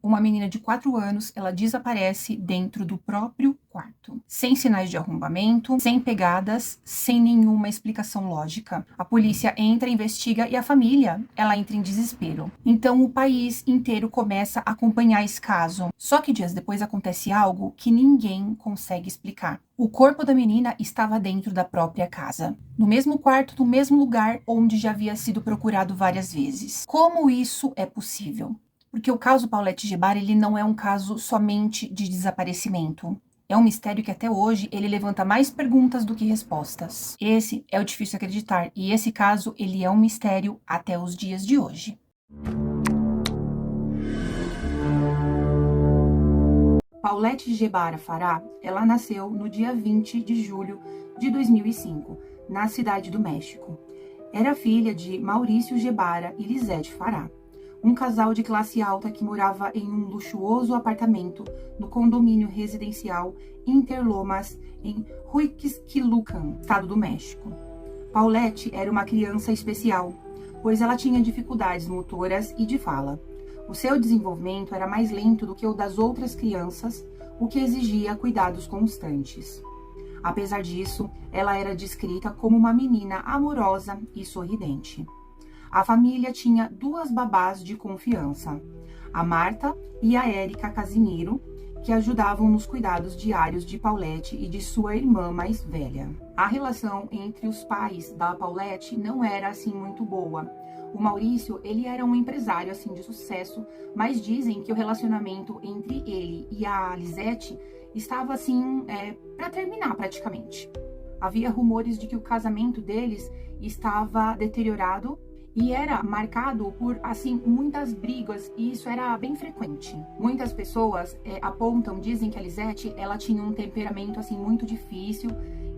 uma menina de 4 anos, ela desaparece dentro do próprio quarto, sem sinais de arrombamento, sem pegadas, sem nenhuma explicação lógica. A polícia entra, investiga e a família, ela entra em desespero. Então o país inteiro começa a acompanhar esse caso. Só que dias depois acontece algo que ninguém consegue explicar. O corpo da menina estava dentro da própria casa, no mesmo quarto, no mesmo lugar onde já havia sido procurado várias vezes. Como isso é possível? Porque o caso Paulette Gebara, ele não é um caso somente de desaparecimento. É um mistério que até hoje ele levanta mais perguntas do que respostas. Esse é o difícil acreditar, e esse caso ele é um mistério até os dias de hoje. Paulette Gebara Farah, ela nasceu no dia 20 de julho de 2005, na cidade do México. Era filha de Maurício Gebara e Lisette Farah, um casal de classe alta que morava em um luxuoso apartamento no condomínio residencial Interlomas, em Huixquilucan, estado do México. Paulette era uma criança especial, pois ela tinha dificuldades motoras e de fala. O seu desenvolvimento era mais lento do que o das outras crianças, o que exigia cuidados constantes. Apesar disso, ela era descrita como uma menina amorosa e sorridente. A família tinha 2 babás de confiança, a Marta e a Érica Casimiro, que ajudavam nos cuidados diários de Paulette e de sua irmã mais velha. A relação entre os pais da Paulette não era assim muito boa. O Maurício, ele era um empresário assim de sucesso, mas dizem que o relacionamento entre ele e a Lisette estava assim para terminar praticamente. Havia rumores de que o casamento deles estava deteriorado e era marcado por, assim, muitas brigas, e isso era bem frequente. Muitas pessoas apontam, dizem que a Lisette, ela tinha um temperamento, assim, muito difícil,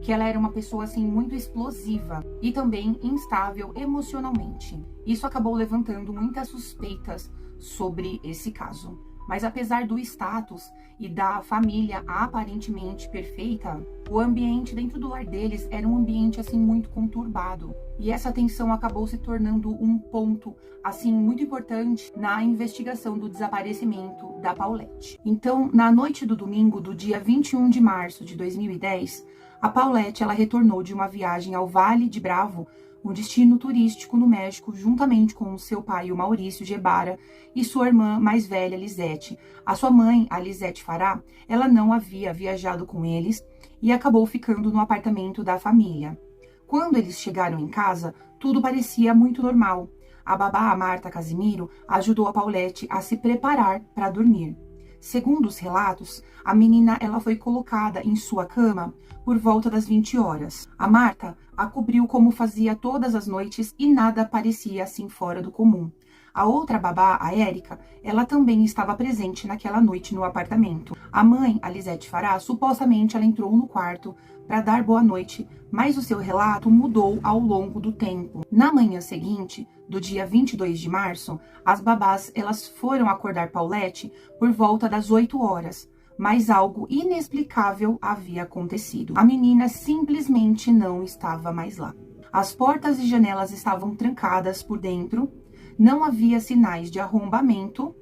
que ela era uma pessoa, assim, muito explosiva e também instável emocionalmente. Isso acabou levantando muitas suspeitas sobre esse caso. Mas apesar do status e da família aparentemente perfeita, o ambiente dentro do lar deles era um ambiente assim muito conturbado. E essa tensão acabou se tornando um ponto assim muito importante na investigação do desaparecimento da Paulette. Então, na noite do domingo do dia 21 de março de 2010, a Paulette ela retornou de uma viagem ao Vale de Bravo, um destino turístico no México, juntamente com o seu pai, o Maurício Gebara, e sua irmã mais velha, Lisette. A sua mãe, a Lisette Farah, ela não havia viajado com eles e acabou ficando no apartamento da família. Quando eles chegaram em casa, tudo parecia muito normal. A babá, a Marta Casimiro, ajudou a Paulette a se preparar para dormir. Segundo os relatos, a menina ela foi colocada em sua cama por volta das 20 horas. A Marta a cobriu como fazia todas as noites e nada parecia assim fora do comum. A outra babá, a Érica, ela também estava presente naquela noite no apartamento. A mãe, a Lisette Farah, supostamente ela entrou no quarto para dar boa noite, mas o seu relato mudou ao longo do tempo. Na manhã seguinte, do dia 22 de março, as babás elas foram acordar Paulette por volta das 8 horas, mas algo inexplicável havia acontecido. A menina simplesmente não estava mais lá. As portas e janelas estavam trancadas por dentro, não havia sinais de arrombamento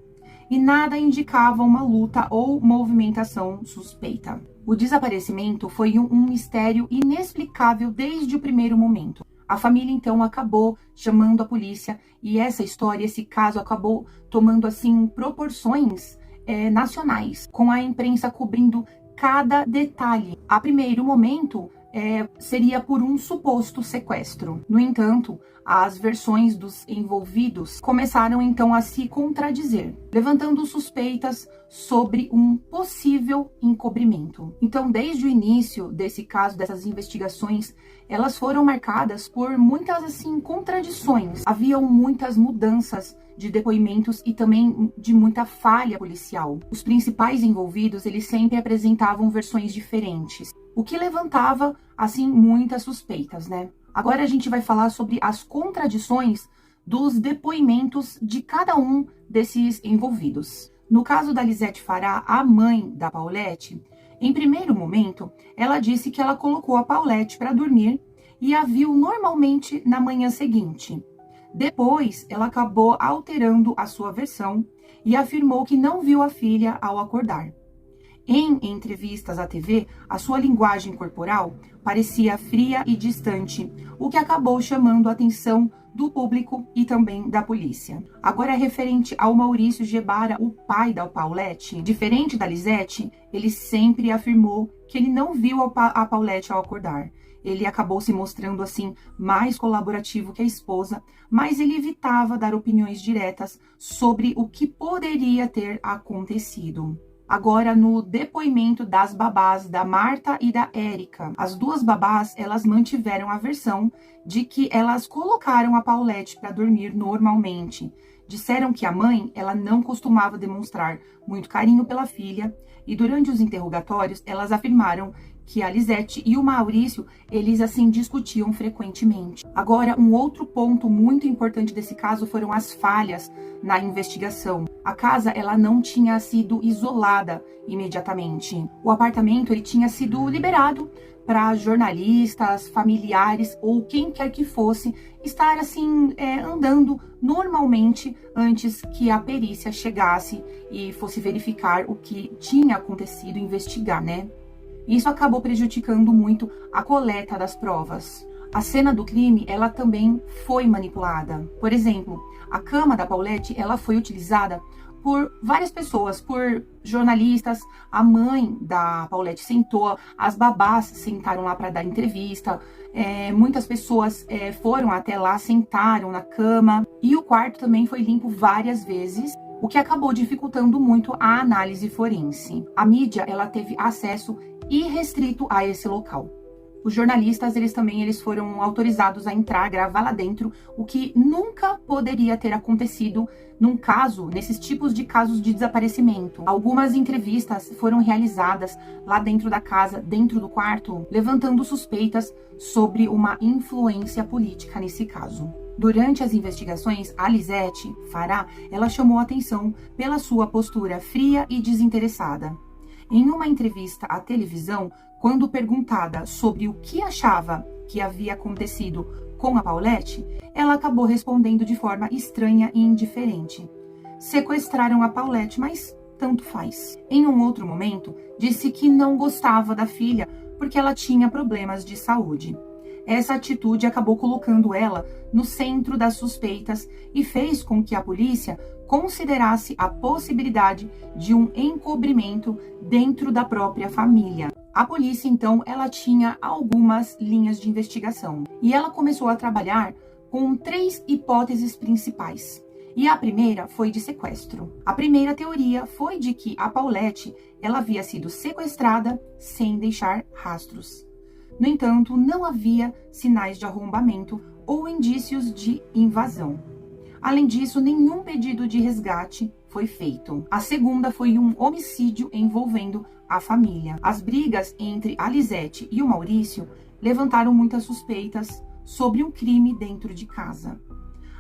e nada indicava uma luta ou movimentação suspeita. O desaparecimento foi um mistério inexplicável desde o primeiro momento. A família então acabou chamando a polícia e essa história, esse caso acabou tomando assim proporções nacionais, com a imprensa cobrindo cada detalhe. A primeiro momento seria por um suposto sequestro. No entanto, as versões dos envolvidos começaram então a se contradizer, levantando suspeitas sobre um possível encobrimento. Então, desde o início desse caso, dessas investigações, elas foram marcadas por muitas assim contradições. Haviam muitas mudanças de depoimentos e também de muita falha policial. Os principais envolvidos, eles sempre apresentavam versões diferentes, o que levantava, assim, muitas suspeitas, né? Agora a gente vai falar sobre as contradições dos depoimentos de cada um desses envolvidos. No caso da Lisette Farah, a mãe da Paulette, em primeiro momento, ela disse que ela colocou a Paulette para dormir e a viu normalmente na manhã seguinte. Depois, ela acabou alterando a sua versão e afirmou que não viu a filha ao acordar. Em entrevistas à TV, a sua linguagem corporal parecia fria e distante, o que acabou chamando a atenção do público e também da polícia. Agora, referente ao Maurício Gebara, o pai da Paulette, diferente da Lisete, ele sempre afirmou que ele não viu a Paulette ao acordar. Ele acabou se mostrando assim mais colaborativo que a esposa, mas ele evitava dar opiniões diretas sobre o que poderia ter acontecido. Agora, no depoimento das babás da Marta e da Érica, as duas babás, elas mantiveram a versão de que elas colocaram a Paulette para dormir normalmente. Disseram que a mãe, ela não costumava demonstrar muito carinho pela filha, e durante os interrogatórios, elas afirmaram que a Lisete e o Maurício, eles assim discutiam frequentemente. Agora, um outro ponto muito importante desse caso foram as falhas na investigação. A casa, ela não tinha sido isolada imediatamente. O apartamento, ele tinha sido liberado para jornalistas, familiares ou quem quer que fosse estar assim andando normalmente antes que a perícia chegasse e fosse verificar o que tinha acontecido, investigar, né? Isso acabou prejudicando muito a coleta das provas. A cena do crime, ela também foi manipulada. Por exemplo, a cama da Paulette, ela foi utilizada por várias pessoas, por jornalistas. A mãe da Paulette sentou, as babás sentaram lá para dar entrevista. Muitas pessoas foram até lá, sentaram na cama. E o quarto também foi limpo várias vezes, o que acabou dificultando muito a análise forense. A mídia, ela teve acesso irrestrito a esse local. Os jornalistas, eles foram autorizados a entrar, gravar lá dentro, o que nunca poderia ter acontecido nesses tipos de casos de desaparecimento. Algumas entrevistas foram realizadas lá dentro da casa, dentro do quarto, levantando suspeitas sobre uma influência política nesse caso. Durante as investigações, a Lisete Fará, ela chamou a atenção pela sua postura fria e desinteressada. Em uma entrevista à televisão, quando perguntada sobre o que achava que havia acontecido com a Paulette, ela acabou respondendo de forma estranha e indiferente. Sequestraram a Paulette, mas tanto faz. Em um outro momento, disse que não gostava da filha porque ela tinha problemas de saúde. Essa atitude acabou colocando ela no centro das suspeitas e fez com que a polícia considerasse a possibilidade de um encobrimento dentro da própria família. A polícia, então, ela tinha algumas linhas de investigação e ela começou a trabalhar com 3 hipóteses principais. E a primeira foi de sequestro. A primeira teoria foi de que a Paulette, ela havia sido sequestrada sem deixar rastros. No entanto, não havia sinais de arrombamento ou indícios de invasão. Além disso, nenhum pedido de resgate foi feito. A segunda foi um homicídio envolvendo a família. As brigas entre a Lisete e o Maurício levantaram muitas suspeitas sobre um crime dentro de casa.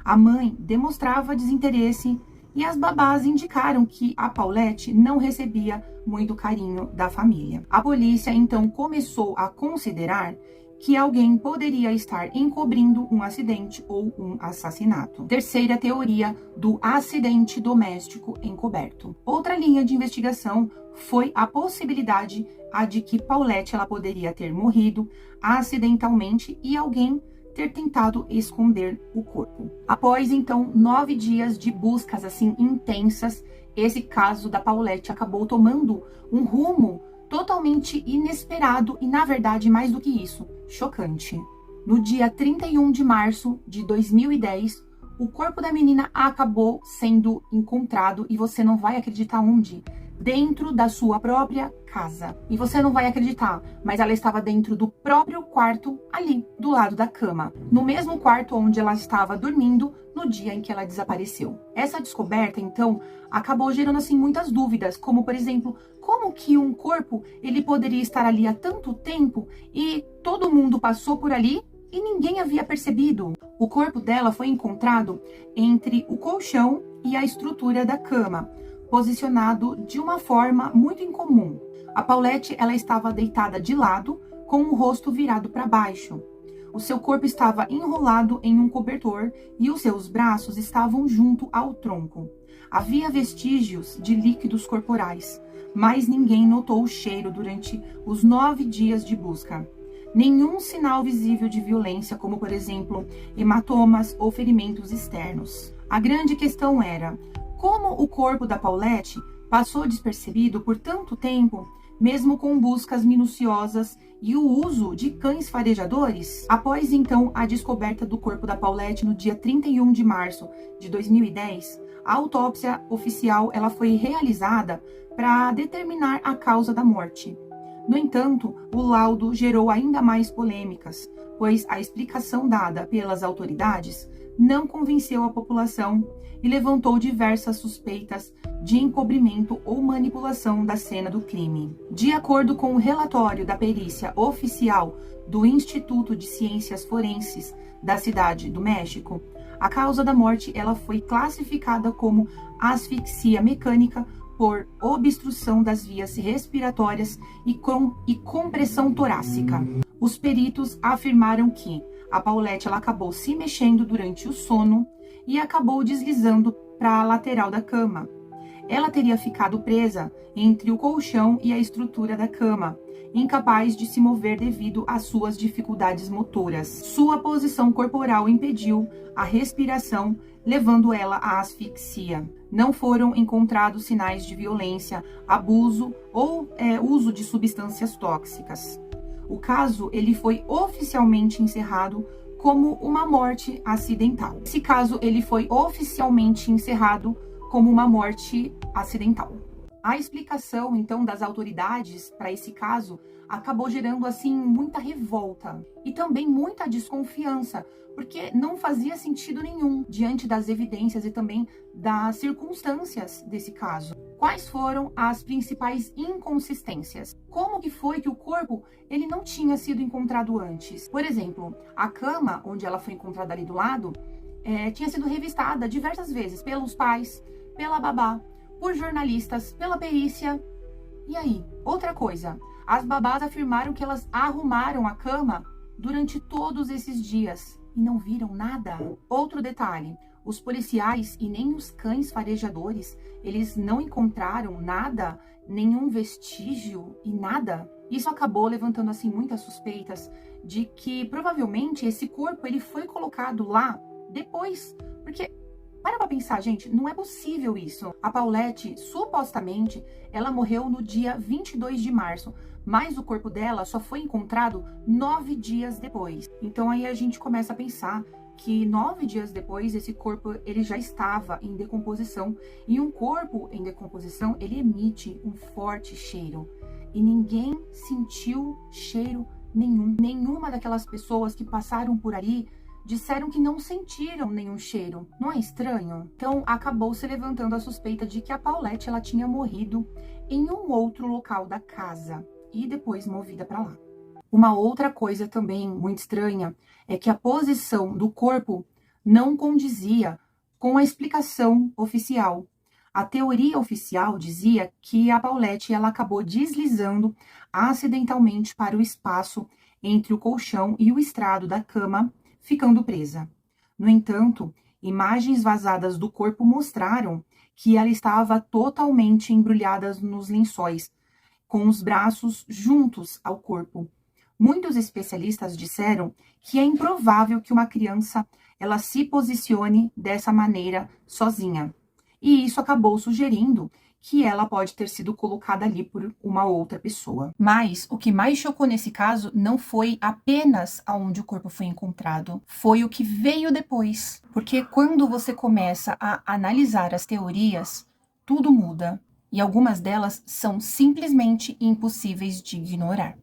A mãe demonstrava desinteresse e as babás indicaram que a Paulette não recebia muito carinho da família. A polícia, então, começou a considerar que alguém poderia estar encobrindo um acidente ou um assassinato. Terceira teoria do acidente doméstico encoberto. Outra linha de investigação foi a possibilidade de que Paulette ela poderia ter morrido acidentalmente e alguém ter tentado esconder o corpo. Após, então, 9 dias de buscas assim intensas, esse caso da Paulette acabou tomando um rumo totalmente inesperado e, na verdade, mais do que isso, chocante. No dia 31 de março de 2010, o corpo da menina acabou sendo encontrado e você não vai acreditar onde? Dentro da sua própria casa. E você não vai acreditar, mas ela estava dentro do próprio quarto, ali, do lado da cama. No mesmo quarto onde ela estava dormindo no dia em que ela desapareceu. Essa descoberta, então, acabou gerando, assim, muitas dúvidas, como, por exemplo, como que um corpo, ele poderia estar ali há tanto tempo e todo mundo passou por ali e ninguém havia percebido? O corpo dela foi encontrado entre o colchão e a estrutura da cama, posicionado de uma forma muito incomum. A Paulette, ela estava deitada de lado, com o rosto virado para baixo. O seu corpo estava enrolado em um cobertor e os seus braços estavam junto ao tronco. Havia vestígios de líquidos corporais, mas ninguém notou o cheiro durante os 9 dias de busca. Nenhum sinal visível de violência, como, por exemplo, hematomas ou ferimentos externos. A grande questão era como o corpo da Paulette passou despercebido por tanto tempo, mesmo com buscas minuciosas e o uso de cães farejadores. Após, então, a descoberta do corpo da Paulette no dia 31 de março de 2010, a autópsia oficial ela foi realizada para determinar a causa da morte. No entanto, o laudo gerou ainda mais polêmicas, pois a explicação dada pelas autoridades não convenceu a população e levantou diversas suspeitas de encobrimento ou manipulação da cena do crime. De acordo com o relatório da perícia oficial do Instituto de Ciências Forenses da Cidade do México, a causa da morte ela foi classificada como asfixia mecânica por obstrução das vias respiratórias e compressão torácica. Os peritos afirmaram que a Paulette ela acabou se mexendo durante o sono e acabou deslizando para a lateral da cama. Ela teria ficado presa entre o colchão e a estrutura da cama, incapaz de se mover devido às suas dificuldades motoras. Sua posição corporal impediu a respiração, levando ela à asfixia. Não foram encontrados sinais de violência, abuso ou uso de substâncias tóxicas. O caso ele foi oficialmente encerrado como uma morte acidental. Esse caso ele foi oficialmente encerrado como uma morte acidental. A explicação, então, das autoridades para esse caso acabou gerando, assim, muita revolta e também muita desconfiança, porque não fazia sentido nenhum diante das evidências e também das circunstâncias desse caso. Quais foram as principais inconsistências? Como que foi que o corpo ele não tinha sido encontrado antes? Por exemplo, a cama onde ela foi encontrada ali do lado tinha sido revistada diversas vezes pelos pais, pela babá, por jornalistas, pela perícia. E aí? Outra coisa, as babás afirmaram que elas arrumaram a cama durante todos esses dias e não viram nada. Outro detalhe, os policiais e nem os cães farejadores, eles não encontraram nada, nenhum vestígio e nada. Isso acabou levantando assim muitas suspeitas de que provavelmente esse corpo ele foi colocado lá depois, porque para pensar, gente, não é possível isso. A Paulette, supostamente, ela morreu no dia 22 de março, mas o corpo dela só foi encontrado 9 dias depois. Então aí a gente começa a pensar que 9 dias depois esse corpo ele já estava em decomposição. E um corpo em decomposição, ele emite um forte cheiro. E ninguém sentiu cheiro nenhum. Nenhuma daquelas pessoas que passaram por ali disseram que não sentiram nenhum cheiro. Não é estranho? Então, acabou se levantando a suspeita de que a Paulette ela tinha morrido em um outro local da casa e depois movida para lá. Uma outra coisa também muito estranha é que a posição do corpo não condizia com a explicação oficial. A teoria oficial dizia que a Paulette ela acabou deslizando acidentalmente para o espaço entre o colchão e o estrado da cama, ficando presa. No entanto, imagens vazadas do corpo mostraram que ela estava totalmente embrulhada nos lençóis, com os braços juntos ao corpo. Muitos especialistas disseram que é improvável que uma criança ela se posicione dessa maneira sozinha. E isso acabou sugerindo que ela pode ter sido colocada ali por uma outra pessoa. Mas o que mais chocou nesse caso não foi apenas aonde o corpo foi encontrado, foi o que veio depois. Porque quando você começa a analisar as teorias, tudo muda. E algumas delas são simplesmente impossíveis de ignorar.